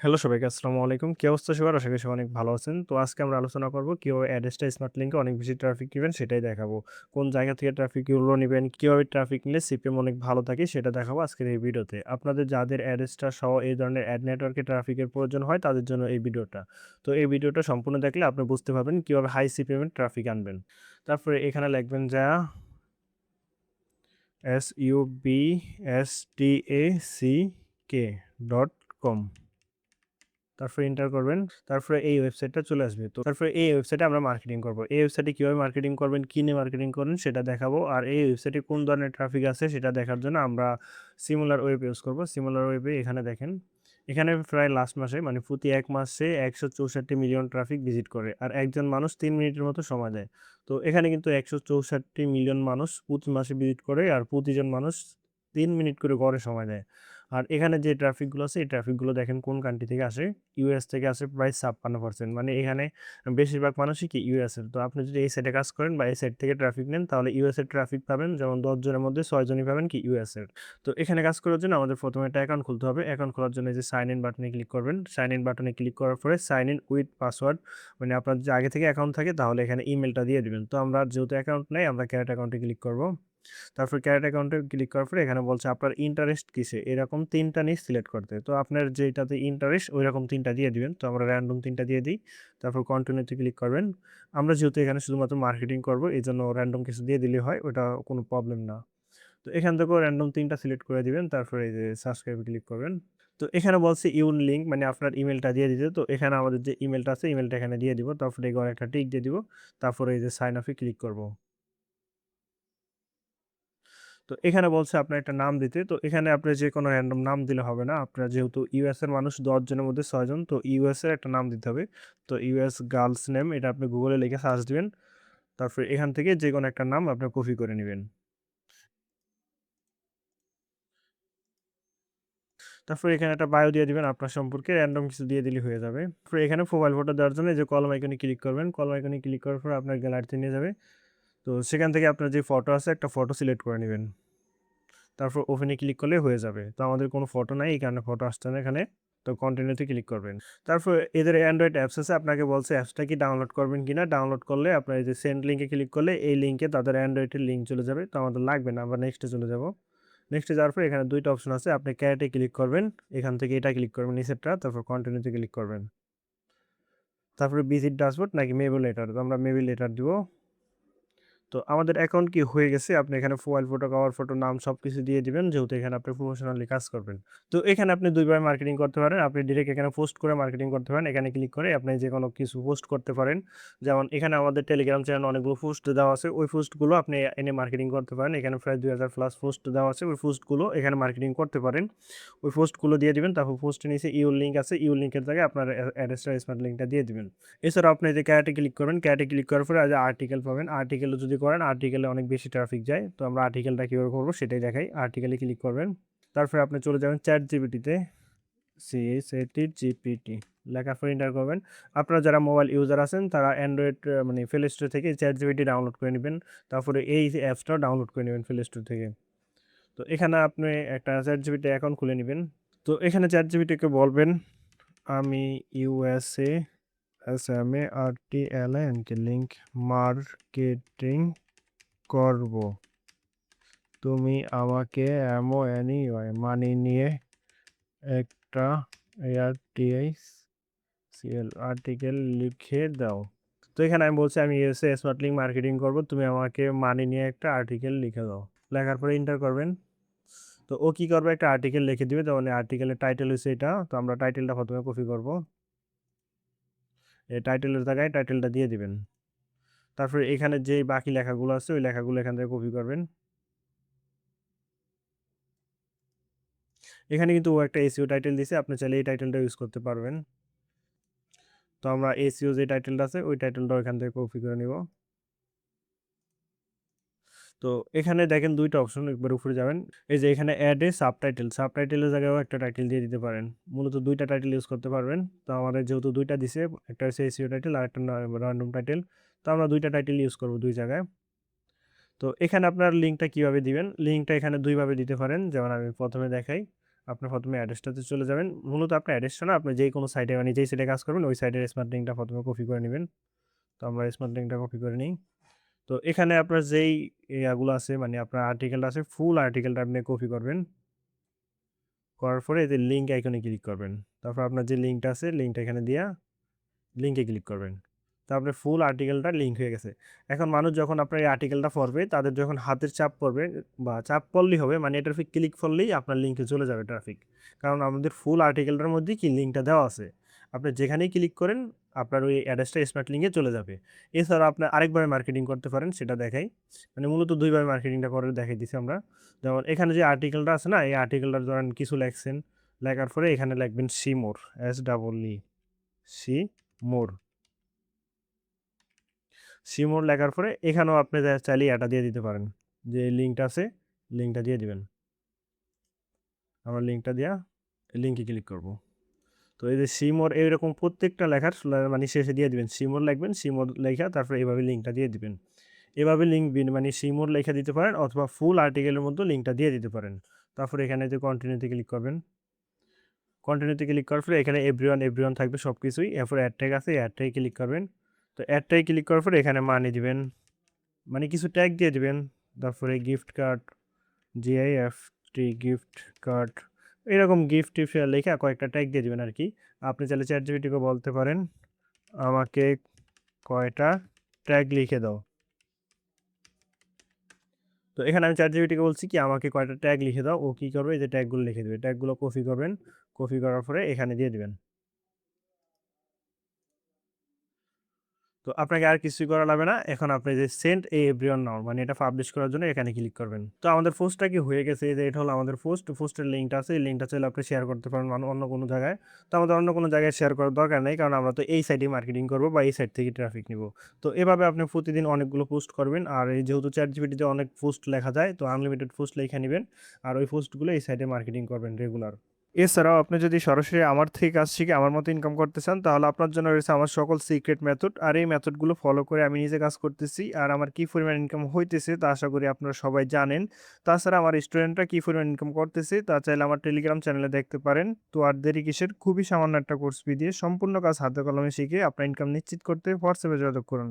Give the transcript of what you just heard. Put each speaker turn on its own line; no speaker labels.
Hello সবাইকে আসসালামু আলাইকুম। কি অবস্থা সবার? আশা করি সবাই অনেক ভালো আছেন। তো আজকে আমরা আলোচনা করব কিভাবে অ্যাড্রেসটা স্মার্ট লিংকে অনেক বেশি ট্রাফিক নিবেন সেটাই দেখাবো। কোন জায়গা থেকে ট্রাফিকগুলো নিবেন, কিভাবে ট্রাফিক নিলে সিপিএম অনেক ভালো থাকে সেটা দেখাবো আজকের এই ভিডিওতে। আপনাদের যাদের অ্যাড্রেসটা সহ এই ধরনের অ্যাড নেটওয়ার্কে ট্রাফিকের প্রয়োজন হয় তাদের জন্য এই ভিডিওটা। তো এই ভিডিওটা সম্পূর্ণ দেখলে আপনি বুঝতে পারবেন কিভাবে হাই সিপিএম এর ট্রাফিক আনবেন। তারপরে এখানে লিখবেন যা substack.com তারপরে এন্টার করবেন। তারপরে এই ওয়েবসাইটটা চলে আসবে। তো তারপরে এই ওয়েবসাইটে আমরা মার্কেটিং করব। এই ওয়েবসাইটে কিভাবে মার্কেটিং করবেন, কি নিয়ে মার্কেটিং করবেন সেটা দেখাবো। আর এই ওয়েবসাইটে কোন ধরনের ট্রাফিক আছে সেটা দেখার জন্য আমরা সিমিলার ওয়েব ইউজ করব। সিমিলার ওয়েবে এখানে দেখেন, এখানে প্রায় লাস্ট মাসে মানে প্রতি ১ মাসে ১৬৪ মিলিয়ন ট্রাফিক ভিজিট করে। আর একজন মানুষ ৩ মিনিটের মতো সময় দেয়। তো এখানে কিন্তু ১৬৪ মিলিয়ন মানুষ প্রতি মাসে ভিজিট করে আর প্রতিজন মানুষ ৩ মিনিট করে গড়ে সময় দেয়। আর এখানে যে ট্রাফিকগুলো আছে, এই ট্রাফিকগুলো দেখেন কোন কান্ট্রি থেকে আসে। ইউএস থেকে আসে প্রায় ৫৬% মানে এখানে বেশিরভাগ মানুষই কি ইউএস এর। তো আপনি যদি এই সাইডে কাজ করেন বা এই সাইড থেকে ট্রাফিক নেন তাহলে ইউএস এর ট্রাফিক পাবেন। যেমন ১০ জনের মধ্যে ৬ জনই পাবেন কি ইউএস এর। তো এখানে কাজ করার জন্য আমাদের ১ম এ একটা অ্যাকাউন্ট খুলতে হবে। অ্যাকাউন্ট খোলার জন্য এই যে সাইন ইন বাটনে ক্লিক করবেন। সাইন ইন বাটনে ক্লিক করার পরে সাইন ইন উইথ পাসওয়ার্ড মানে আপনার যদি আগে থেকে অ্যাকাউন্ট থাকে তাহলে এখানে ইমেইলটা দিয়ে দিবেন। তো আমরা যেহেতু অ্যাকাউন্ট নাই আমরা ক্যারেট অ্যাকাউন্টে ক্লিক করব। তারপর ক্যারেট অ্যাকাউন্টে ক্লিক করার পরে এখানে বলছে আপনার ইন্টারেস্ট কিসে? এরকম ৩ টা নিয়ে সিলেক্ট করতে। তো আপনার যেটাতে ইন্টারেস্ট ঐরকম ৩ টা দিয়ে দিবেন। তো আমরা র‍্যান্ডম ৩ টা দিয়ে দিই। তারপর কন্টিনিউ তে ক্লিক করবেন। আমরা যেহেতু এখানে শুধুমাত্র মার্কেটিং করব এজন্য র‍্যান্ডম কিছু দিয়ে দিলেই হয়। ওটা কোনো প্রবলেম না। তো এখান থেকেও র‍্যান্ডম ৩ টা সিলেক্ট করে দিবেন। তারপরে এই যে সাবস্ক্রাইব এ ক্লিক করবেন। তো এখানে বলছে ইউর লিঙ্ক মানে আপনার ইমেইলটা দিয়ে দিতে। তো এখানে আমাদের যে ইমেইলটা আছে ইমেইলটা এখানে দিয়ে দিব। তারপরে এখানে একটা টিক দিয়ে দিব। তারপরে এই যে সাইন অফ এ ক্লিক করব। তো এখানে বলছে আপনার একটা নাম দিতে। তো এখানে আপনি যেকোনো র‍্যান্ডম নাম দিলে হবে না। আপনার যেহেতু ইউএস এর মানুষ ১০ জনের মধ্যে ৬ জন। তো ইউএস এর একটা নাম দিতে হবে। তো ইউএস গার্লস নেম এটা আপনি গুগলে লিখে সার্চ দিবেন। তারপরে এখান থেকে যেকোনো একটা নাম আপনি কপি করে নিবেন। তারপরে এখানে একটা বায়ো দিয়ে দিবেন আপনার সম্পর্কে র‍্যান্ডম কিছু দিয়ে দিলেই হয়ে যাবে। তারপরে এখানে প্রোফাইল ফটো দেওয়ার জন্য এই যে কলম আইকনে ক্লিক করবেন। কলম আইকনে ক্লিক করার পর আপনার গ্যালারিতে নিয়ে যাবে। তো সেখান থেকে আপনার যে ফটো আছে একটা ফটো সিলেক্ট করে নিবেন। তারপর ওপেন এ ক্লিক করলেই হয়ে যাবে। তো আমাদের কোনো ফটো নাই এই কারণে ফটো আসছে না এখানে। তো কন্টিনিউ তে ক্লিক করবেন। তারপর এদের অ্যান্ড্রয়েড অ্যাপস আছে আপনাকে বলছে অ্যাপসটা কি ডাউনলোড করবেন কিনা? ডাউনলোড করলে আপনার এই যে সেন্ড লিঙ্কে ক্লিক করলে এই লিঙ্কে তাদের অ্যান্ড্রয়েডের লিঙ্ক চলে যাবে। তো আমাদের লাগবে না। আমরা নেক্সট এ চলে যাব। নেক্সট এ যাওয়ার পর এখানে ২ টা অপশন আছে। আপনি ক্যারেট এ ক্লিক করবেন। এখান থেকে এটা ক্লিক করবেন নিচেরটা। তারপর কন্টিনিউ তে ক্লিক করবেন। তারপরে ভিজিট ড্যাশবোর্ড নাকি মেবি লেটার? তো আমরা মেবি লেটার দিব। তো আমাদের অ্যাকাউন্ট কি হয়ে গেছে। আপনি এখানে প্রোফাইল ফটো, কভার ফটো, নাম সবকিছু দিয়ে দিবেন। যেহেতু এখানে আপনি প্রফেশনালি কাজ করবেন। তো এখানে আপনি ২ ভাবে মার্কেটিং করতে পারেন। আপনি ডিরেক্ট এখানে পোস্ট করে মার্কেটিং করতে পারেন। এখানে ক্লিক করে আপনি যেকোনো কিছু পোস্ট করতে পারেন। যেমন এখানে আমাদের টেলিগ্রাম চ্যানেলে অনেকগুলো পোস্ট দেওয়া আছে। ওই পোস্টগুলো আপনি এনে মার্কেটিং করতে পারেন। এখানে প্রায় ২০০০ প্লাস পোস্ট দেওয়া আছে। ওই পোস্টগুলো এখানে মার্কেটিং করতে পারেন। ওই পোস্টগুলো দিয়ে দিবেন। তারপর পোস্টের নিচে ইউর লিঙ্ক আছে। ইউর লিঙ্কের জায়গায় আপনার অ্যাড্রেসটা স্মার্ট লিঙ্কটা দিয়ে দিবেন। এছাড়াও আপনি যে ক্যারেটে ক্লিক করবেন, ক্যারেটে ক্লিক করার পরে আর্টিকেল পাবেন। আর্টিকেলও যদি করেন, আর্টিকেলে অনেক বেশি ট্রাফিক যায়। তো আমরা আর্টিকেলটা কিভাবে করব সেটাই দেখাই। আর্টিকেলে ক্লিক করবেন। তারপরে আপনি চলে যাবেন ChatGPT-তে। ChatGPT লেখার পরে এন্টার করবেন। আপনারা যারা মোবাইল ইউজার আছেন তারা অ্যান্ড্রয়েড মানে প্লে স্টোর থেকে ChatGPT ডাউনলোড করে নিবেন। তারপরে এই যে অ্যাপসটাও ডাউনলোড করে নিবেন প্লে স্টোর থেকে। তো এখানে আপনি একটা ChatGPT অ্যাকাউন্ট খুলে নিবেন। তো এখানে ChatGPT-কে বলবেন, আমি USA SMARTLANK লিঙ্ক মার্কেটিং করব। তুমি আমাকে অ্যানিওয়ে মানি নিয়ে একটা আর্টিকেল লিখে দাও। তো এখানে আমি বলছি আমি ইউএসএ স্মার্ট লিঙ্ক মার্কেটিং করব। তুমি আমাকে মানি নিয়ে একটা আর্টিকেল লিখে দাও। লেখার পরে এন্টার করবেন। তো ও কি করবে একটা আর্টিকেল লিখে দিবে। তো মানে আর্টিকেলের টাইটেল হইছে এটা। তো আমরা টাইটেলটা ১ম এ কপি করব। এই টাইটেলের জায়গায় টাইটেলটা দিয়ে দিবেন। তারপরে এখানে যে বাকি লেখাগুলো আছে ওই লেখাগুলো এখান থেকে কপি করবেন। এখানে কিন্তু ও একটা এসইও টাইটেল দিছে। আপনি চাইলে এই টাইটেলটা ইউজ করতে পারবেন। তো আমরা এসইও যে টাইটেলটা আছে ওই টাইটেলটাও এখান থেকে কপি করে নিব। তো এখানে দেখেন ২ টা অপশন একবার উপরে যাবেন। এই যে এখানে এড এ সাবটাইটেল, সাবটাইটেলের জায়গায়ও একটা টাইটেল দিয়ে দিতে পারেন। মূলত ২ টা টাইটেল ইউজ করতে পারবেন। তো আমাদের যেহেতু ২ টা দিছে, একটা হচ্ছে এসইও টাইটেল আরেকটা র‍্যান্ডম টাইটেল। তো আমরা ২ টা টাইটেল ইউজ করব ২ জায়গায়। তো এখানে আপনার লিঙ্কটা কিভাবে দিবেন? লিঙ্কটা এখানে ২ ভাবে দিতে পারেন। যেমন আমি ১ম এ দেখাই। আপনি প্রথমে অ্যাড্রেসটাতে চলে যাবেন। মূলত আপনার অ্যাড্রেসটা না, আপনি যেই কোনো সাইটে মানে যেই সাইটে কাজ করবেন ওই সাইটের স্মার্ট লিঙ্কটা প্রথমে কপি করে নিবেন। তো আমরা স্মার্ট লিঙ্কটা কপি করে নিই। তো এখানে আপনার যেই ইয়াগুলো আছে মানে আপনার আর্টিকেলটা আছে, ফুল আর্টিকেলটা আপনি কপি করবেন। করার পরে এই যে লিঙ্ক আইকনে ক্লিক করবেন। তারপর আপনার যে লিঙ্কটা আছে লিঙ্কটা এখানে দিয়া লিঙ্কে ক্লিক করবেন। তো আপনার ফুল আর্টিকেলটা লিঙ্ক হয়ে গেছে। এখন মানুষ যখন আপনার এই আর্টিকেলটা পড়বে তাদের যখন হাতের চাপ পড়বে বা চাপ পড়লেই হবে, মানে এটার ক্লিক করলেই আপনার লিঙ্কে চলে যাবে ট্রাফিক। কারণ আমাদের ফুল আর্টিকেলটার মধ্যেই কি লিঙ্কটা দেওয়া আছে। আপনি যেখানেই ক্লিক করেন আপনার ওই অ্যাড্রেসটা স্মার্ট লিঙ্কে চলে যাবে। এছাড়াও আপনি আরেকভাবে মার্কেটিং করতে পারেন, সেটা দেখাই। মানে মূলত ২ ভাবে মার্কেটিংটা করে দেখাই দিছি আমরা। যেমন এখানে যে আর্টিকেলটা আছে না, এই আর্টিকেলটা ধরেন কিছু লেখছেন, লেখার পরে এখানে লিখবেন see more, see more. See more লেখার পরে এখানেও আপনি চাইলে এটা দিয়ে দিতে পারেন। যে লিঙ্কটা আছে, লিঙ্কটা দিয়ে দিবেন। আমরা লিঙ্কটা দিয়া লিঙ্কে ক্লিক করব। তো এই যে সিমোর এইরকম প্রত্যেকটা লেখার মানে শেষে দিয়ে দিবেন। সিমোর লিখবেন, সিমোর লেখা তারপরে এভাবে লিঙ্কটা দিয়ে দিবেন। এভাবে লিঙ্ক মানে সিমোর লেখা দিতে পারেন অথবা ফুল আর্টিকেলের মধ্যে লিঙ্কটা দিয়ে দিতে পারেন। তারপরে এখানে যে কন্টিনিউতে ক্লিক করবেন। কন্টিনিউতে ক্লিক করার পরে এখানে এভরিওয়ান থাকবে সবকিছুই। এরপরে এড ট্যাগ আছে, এড ট্যাগে ক্লিক করবেন। তো এড ট্যাগে ক্লিক করার পরে এখানে মানি দিবেন। মানে কিছু ট্যাগ দিয়ে দিবেন। তারপরে gift card, GIFT gift card, এরকম গিফট টিফট লেখা কয়েকটা ট্যাগ দিয়ে দিবেন আরকি। আপনি চাইলে ChatGPT-কে বলতে পারেন, আমাকে কয়টা ট্যাগ লিখে দাও। তো এখানে আমি ChatGPT-কে বলছি কি আমাকে কয়টা ট্যাগ লিখে দাও। ও কি করবে? এই যে ট্যাগগুলো লিখে দিবে। ট্যাগগুলো কপি করবেন। কপি করার পরে এখানে দিয়ে দিবেন। তো আপনাকে আর কিছুই করা লাগবে না। এখন আপনি যে সেন্ড এভরিওয়ান নাও মানে এটা পাবলিশ করার জন্য এখানে ক্লিক করবেন। তো আমাদের পোস্টটা কি হয়ে গেছে, এই যে এটা হলো আমাদের পোস্ট। পোস্টের লিঙ্কটা আছে। এই লিঙ্কটা চাইলে আপনি শেয়ার করতে পারেন অন্য কোনো জায়গায়। তো আমাদের অন্য কোনো জায়গায় শেয়ার করার দরকার নেই। কারণ আমরা তো এই সাইটেই মার্কেটিং করব বা এই সাইট থেকে ট্রাফিক নিব। তো এভাবে আপনি প্রতিদিন অনেকগুলো পোস্ট করবেন। আর এই যেহেতু ChatGPT-তে অনেক পোস্ট লেখা যায়, তো আনলিমিটেড পোস্ট লেখা নিবেন। আর ওই পোস্টগুলো এই সাইটে মার্কেটিং করবেন রেগুলার। এছাড়াও আপনি যদি সরাসরি আমার থেকে কাজ শিখে আমার মতো ইনকাম করতে চান, তাহলে আপনার জন্য রয়েছে আমার সকল সিক্রেট মেথড। আর এই মেথডগুলো ফলো করে আমি নিজে কাজ করতেছি। আর আমার কি পরিমাণ ইনকাম হইতেছে তা আশা করি আপনারা সবাই জানেন। তাছাড়া আমার স্টুডেন্টরা কি পরিমাণ ইনকাম করতেছে তা চাইলে আমার টেলিগ্রাম চ্যানেলে দেখতে পারেন। তো আর দেরি কিসের, খুবই সামান্য একটা কোর্স ফি দিয়ে সম্পূর্ণ কাজ হাতে কলমে শিখে আপনার ইনকাম নিশ্চিত করতে হোয়াটসঅ্যাপে যোগাযোগ করুন।